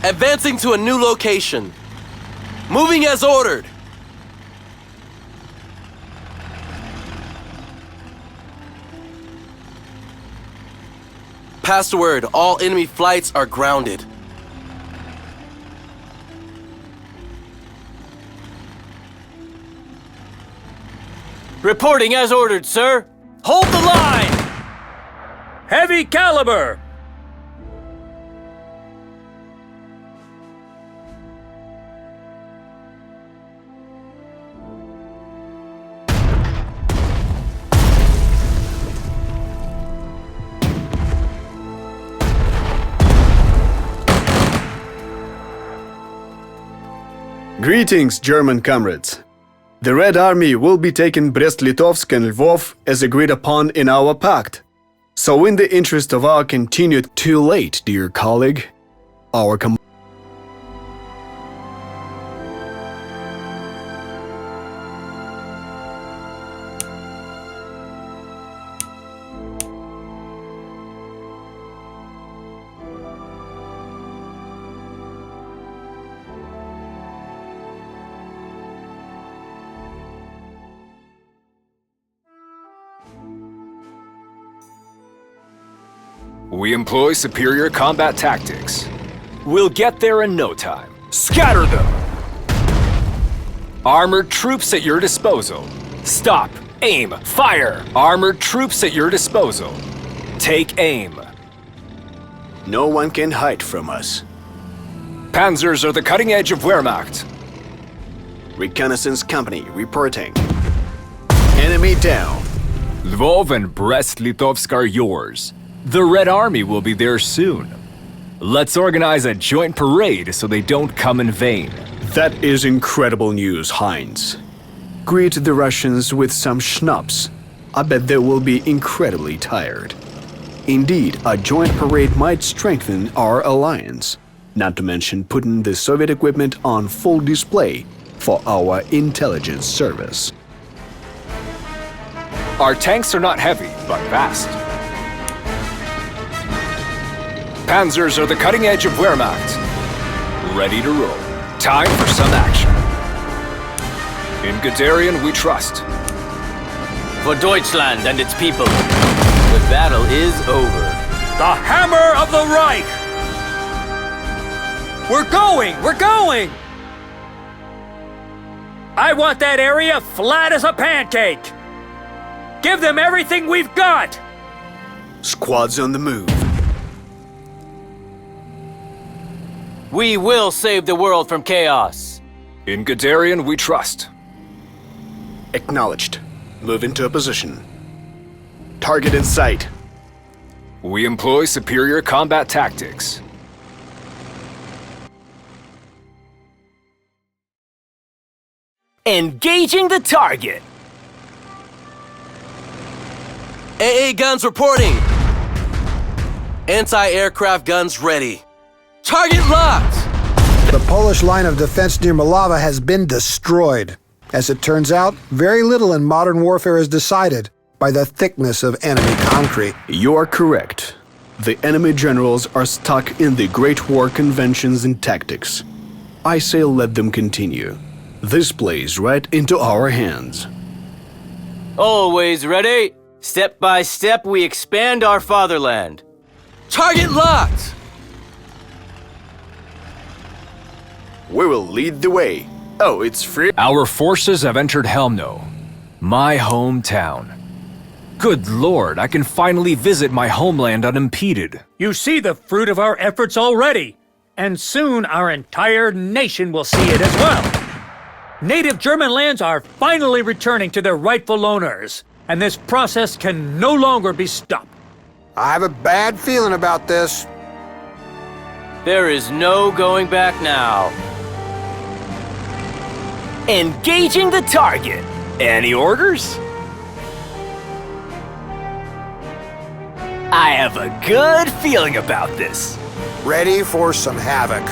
Advancing to a new location. Moving as ordered. Pass the word, all enemy flights are grounded. Reporting as ordered, sir. Hold the line! Heavy caliber! Greetings, German comrades. The Red Army will be taking Brest-Litovsk and Lvov as agreed upon in our pact. So in the interest of our continued too late, dear colleague, our We employ superior combat tactics. We'll get there in no time. Scatter them! Armored troops at your disposal. Stop, aim, fire! Armored troops at your disposal. Take aim. No one can hide from us. Panzers are the cutting edge of Wehrmacht. Reconnaissance company reporting. Enemy down. Lvov and Brest-Litovsk are yours. The Red Army will be there soon. Let's organize a joint parade so they don't come in vain. That is incredible news, Heinz. Greet the Russians with some schnapps. I bet they will be incredibly tired. Indeed, a joint parade might strengthen our alliance, not to mention putting the Soviet equipment on full display for our intelligence service. Our tanks are not heavy, but fast. Panzers are the cutting edge of Wehrmacht. Ready to roll. Time for some action. In Guderian we trust. For Deutschland and its people, the battle is over. The hammer of the Reich! We're going! We're going! I want that area flat as a pancake! Give them everything we've got! Squads on the move. We will save the world from chaos. In Guderian we trust. Acknowledged. Move into a position. Target in sight. We employ superior combat tactics. Engaging the target. AA guns reporting. Anti-aircraft guns ready. Target locked! The Polish line of defense near Malava has been destroyed. As it turns out, very little in modern warfare is decided by the thickness of enemy concrete. You are correct. The enemy generals are stuck in the Great War conventions and tactics. I say let them continue. This plays right into our hands. Always ready. Step by step, we expand our fatherland. Target locked! We will lead the way. Oh, it's free. Our forces have entered Helmno, my hometown. Good Lord, I can finally visit my homeland unimpeded. You see the fruit of our efforts already, and soon our entire nation will see it as well. Native German lands are finally returning to their rightful owners, and this process can no longer be stopped. I have a bad feeling about this. There is no going back now. Engaging the target. Any orders? I have a good feeling about this. Ready for some havoc.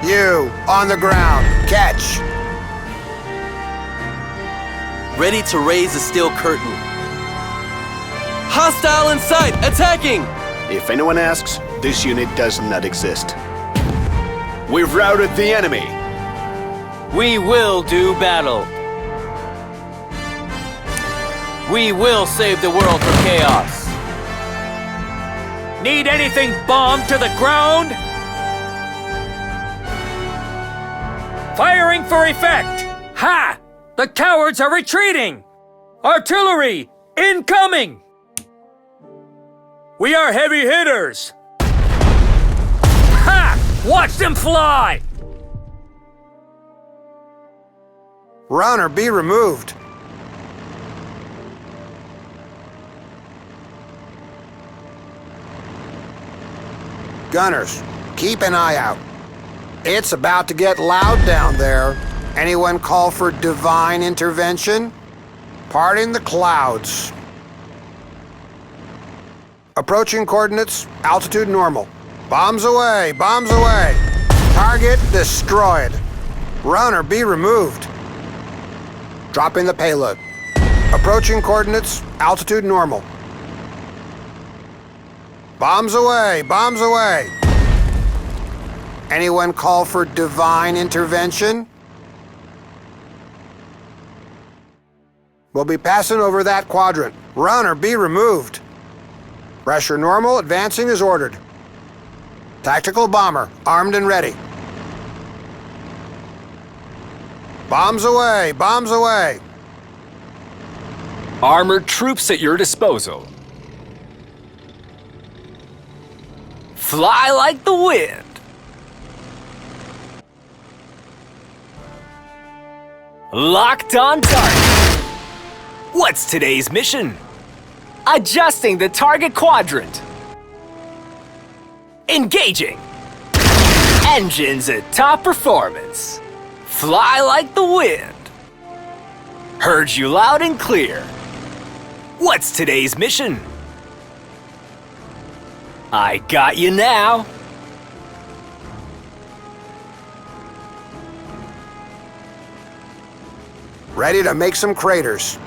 You, on the ground, catch. Ready to raise the steel curtain. Hostile in sight, attacking! If anyone asks, this unit does not exist. We've routed the enemy. We will do battle. We will save the world from chaos. Need anything bombed to the ground? Firing for effect! Ha! The cowards are retreating! Artillery, incoming! We are heavy hitters! Ha! Watch them fly! Run or be removed. Gunners, keep an eye out. It's about to get loud down there. Anyone call for divine intervention? Parting the clouds. Approaching coordinates, altitude normal. Bombs away, bombs away. Target destroyed. Run or be removed. Dropping the payload. Approaching coordinates, altitude normal. Bombs away, bombs away. Anyone call for divine intervention? We'll be passing over that quadrant. Run or be removed. Pressure normal, advancing as ordered. Tactical bomber, armed and ready. Bombs away, bombs away. Armored troops at your disposal. Fly like the wind. Locked on target. What's today's mission? Adjusting the target quadrant. Engaging. Engines at top performance. Fly like the wind. Heard you loud and clear. What's today's mission? I got you now. Ready to make some craters.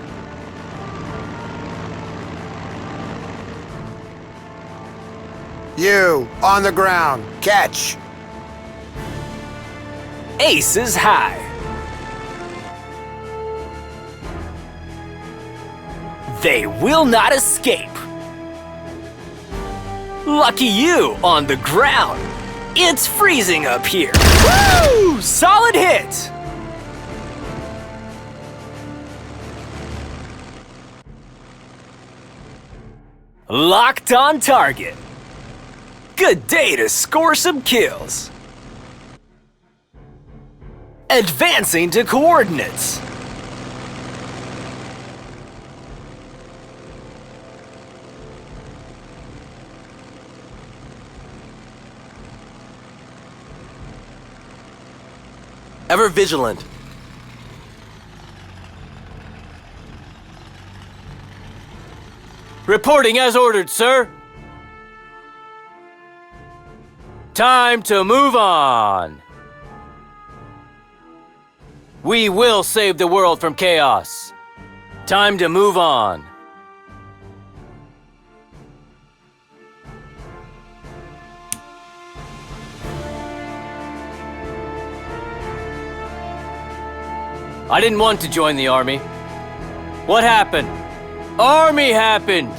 You, on the ground, catch. Aces high. They will not escape. Lucky you on the ground. It's freezing up here. Woo! Solid hit. Locked on target. Good day to score some kills. Advancing to coordinates. Ever vigilant. Reporting as ordered, sir. Time to move on. We will save the world from chaos. Time to move on. I didn't want to join the army. What happened? Army happened!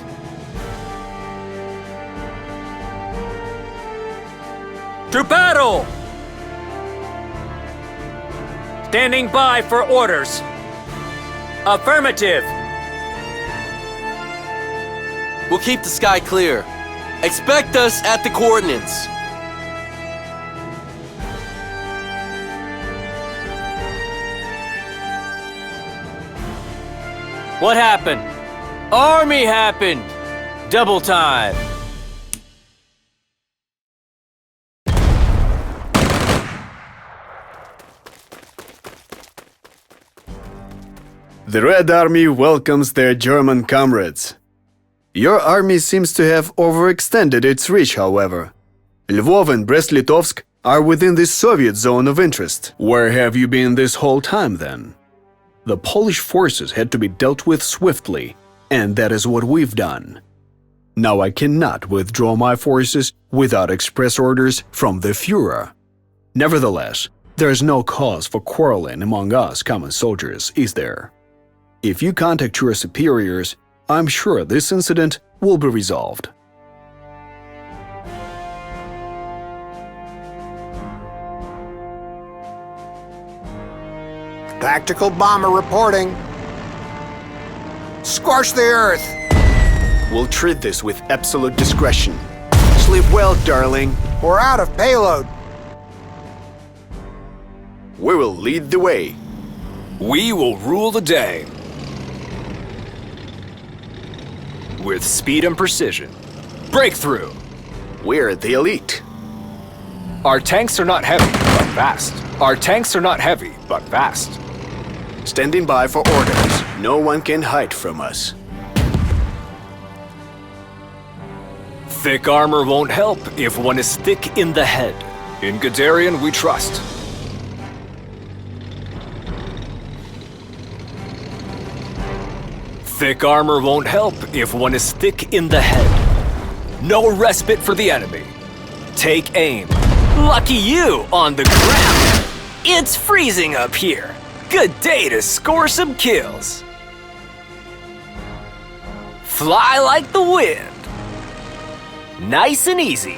To battle! Standing by for orders. Affirmative. We'll keep the sky clear. Expect us at the coordinates. What happened? Army happened! Double time! The Red Army welcomes their German comrades. Your army seems to have overextended its reach, however. Lvov and Brest-Litovsk are within the Soviet zone of interest. Where have you been this whole time, then? The Polish forces had to be dealt with swiftly, and that is what we've done. Now I cannot withdraw my forces without express orders from the Führer. Nevertheless, there is no cause for quarreling among us common soldiers, is there? If you contact your superiors, I'm sure this incident will be resolved. Tactical bomber reporting. Scorch the earth. We'll treat this with absolute discretion. Sleep well, darling. We're out of payload. We will lead the way. We will rule the day. With speed and precision. Breakthrough. We're the elite. Our tanks are not heavy, but fast. Our tanks are not heavy, but fast. Standing by for orders. No one can hide from us. Thick armor won't help if one is thick in the head. In Guderian, we trust. Thick armor won't help if one is thick in the head. No respite for the enemy. Take aim. Lucky you on the ground. It's freezing up here. Good day to score some kills. Fly like the wind. Nice and easy.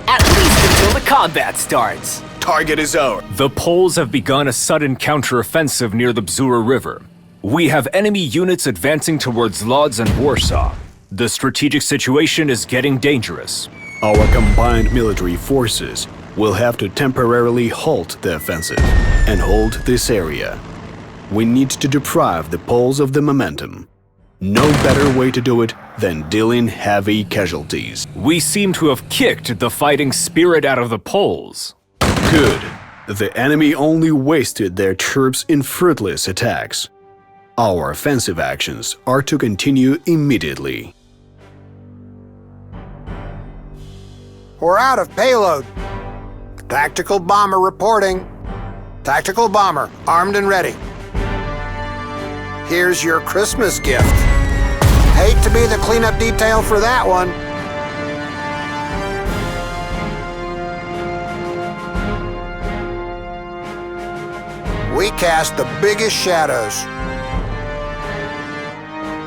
At least until the combat starts. Target is ours. The Poles have begun a sudden counteroffensive near the Bzura River. We have enemy units advancing towards Lodz and Warsaw. The strategic situation is getting dangerous. Our combined military forces will have to temporarily halt the offensive and hold this area. We need to deprive the Poles of the momentum. No better way to do it than dealing heavy casualties. We seem to have kicked the fighting spirit out of the Poles. Good. The enemy only wasted their troops in fruitless attacks. Our offensive actions are to continue immediately. We're out of payload. Tactical bomber reporting. Tactical bomber, armed and ready. Here's your Christmas gift. Hate to be the cleanup detail for that one. We cast the biggest shadows.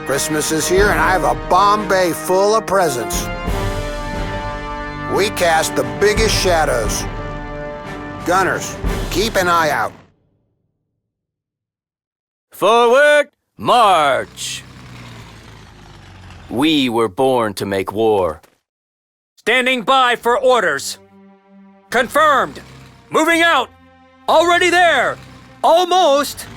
Christmas is here and I have a bomb bay full of presents. We cast the biggest shadows. Gunners, keep an eye out. Forward, march! We were born to make war. Standing by for orders. Confirmed. Moving out. Already there. Almost.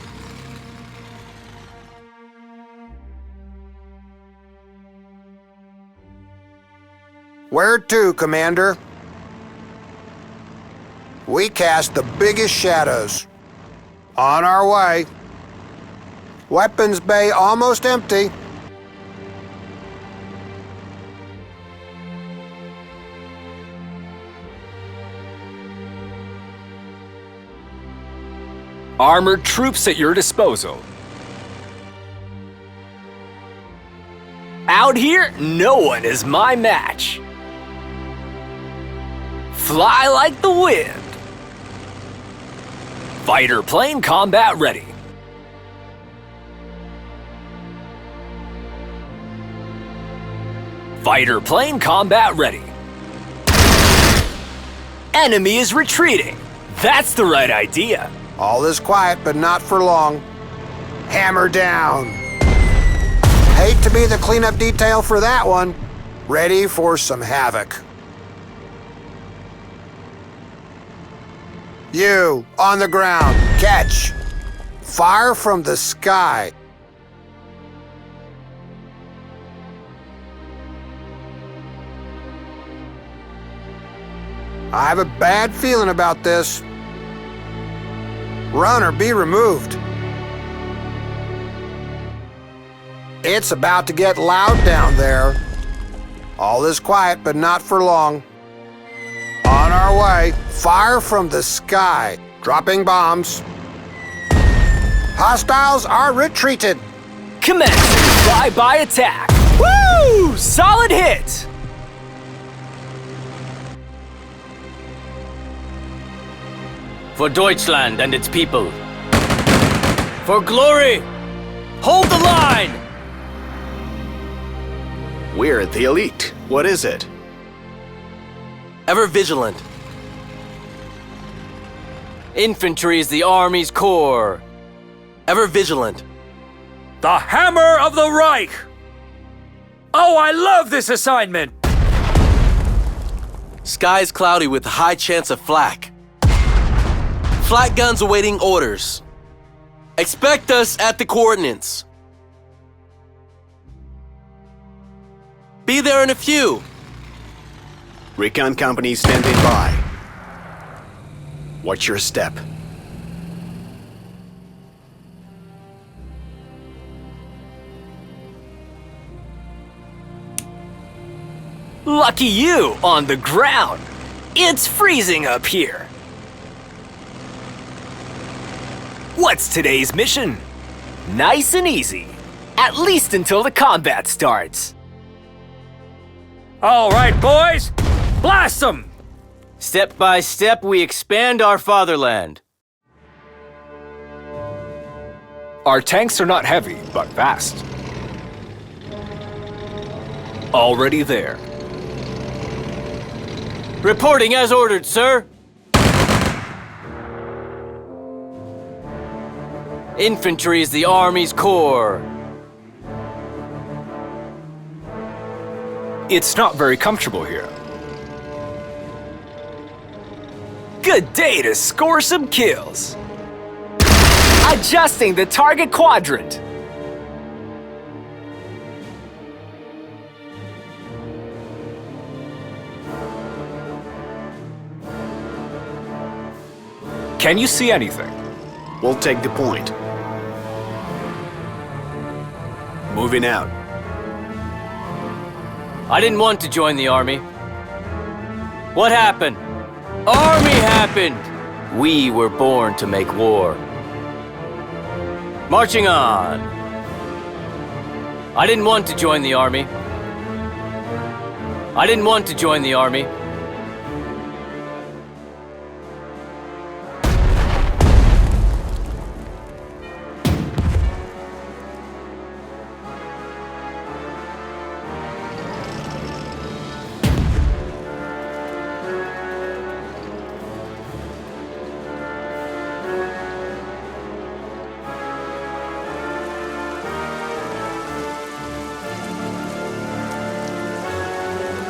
Where to, Commander? We cast the biggest shadows. On our way. Weapons bay almost empty. Armored troops at your disposal. Out here, no one is my match. Fly like the wind. Fighter plane combat ready. Fighter plane combat ready. Enemy is retreating. That's the right idea. All is quiet, but not for long. Hammer down. Hate to be the cleanup detail for that one. Ready for some havoc. You, on the ground, catch. Fire from the sky. I have a bad feeling about this. Run or be removed. It's about to get loud down there. All is quiet, but not for long. On our way, fire from the sky. Dropping bombs. Hostiles are retreated. Commencing fly-by attack. Woo! Solid hit. For Deutschland and its people. For glory! Hold the line! We're the elite. What is it? Ever vigilant. Infantry is the Army's core. Ever vigilant. The Hammer of the Reich. Oh, I love this assignment. Skies cloudy with high chance of flak. Flak guns awaiting orders. Expect us at the coordinates. Be there in a few. Recon company standing by. Watch your step. Lucky you, on the ground. It's freezing up here. What's today's mission? Nice and easy. At least until the combat starts. All right, boys. Blast them. Step by step, we expand our fatherland. Our tanks are not heavy, but fast. Already there. Reporting as ordered, sir. Infantry is the Army's core. It's not very comfortable here. Good day to score some kills. Adjusting the target quadrant. Can you see anything? We'll take the point. Moving out. I didn't want to join the Army. What happened? Army happened! We were born to make war. Marching on. I didn't want to join the Army. I didn't want to join the Army.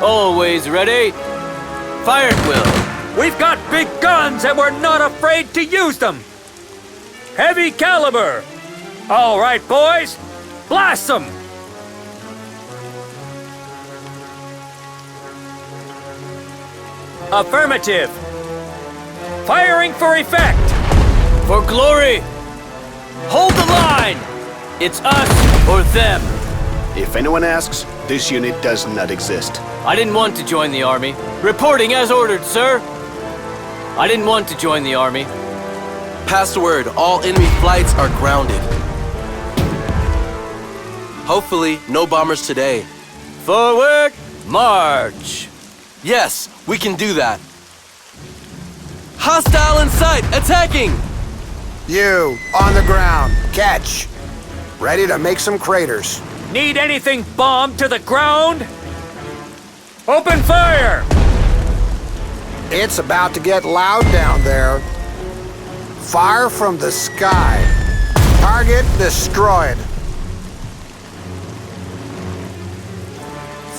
Always ready. Fire at will. We've got big guns and we're not afraid to use them. Heavy caliber. All right, boys. Blast them. Affirmative. Firing for effect. For glory. Hold the line. It's us or them. If anyone asks, this unit does not exist. I didn't want to join the Army. Reporting as ordered, sir. I didn't want to join the Army. Pass the word, all enemy flights are grounded. Hopefully, no bombers today. Forward, march. Yes, we can do that. Hostile in sight, attacking! You, on the ground, catch. Ready to make some craters. Need anything bombed to the ground? Open fire! It's about to get loud down there. Fire from the sky. Target destroyed.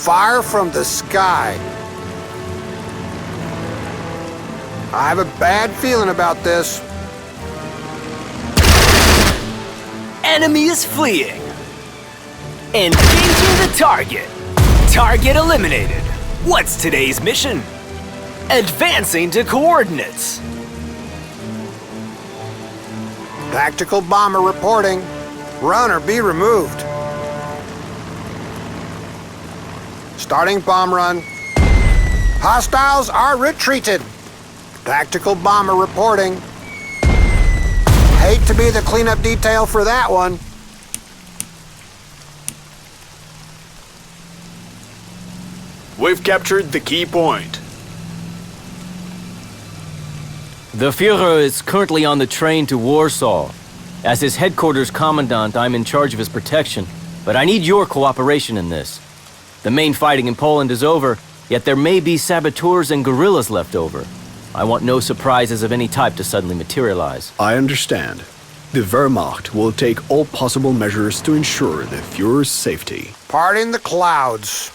Fire from the sky. I have a bad feeling about this. Enemy is fleeing. Engaging the target. Target eliminated. What's today's mission? Advancing to coordinates. Tactical bomber reporting. Run or be removed. Starting bomb run. Hostiles are retreated. Tactical bomber reporting. Hate to be the cleanup detail for that one. We've captured the key point. The Führer is currently on the train to Warsaw. As his headquarters commandant, I'm in charge of his protection, but I need your cooperation in this. The main fighting in Poland is over, yet there may be saboteurs and guerrillas left over. I want no surprises of any type to suddenly materialize. I understand. The Wehrmacht will take all possible measures to ensure the Führer's safety. Parting the clouds.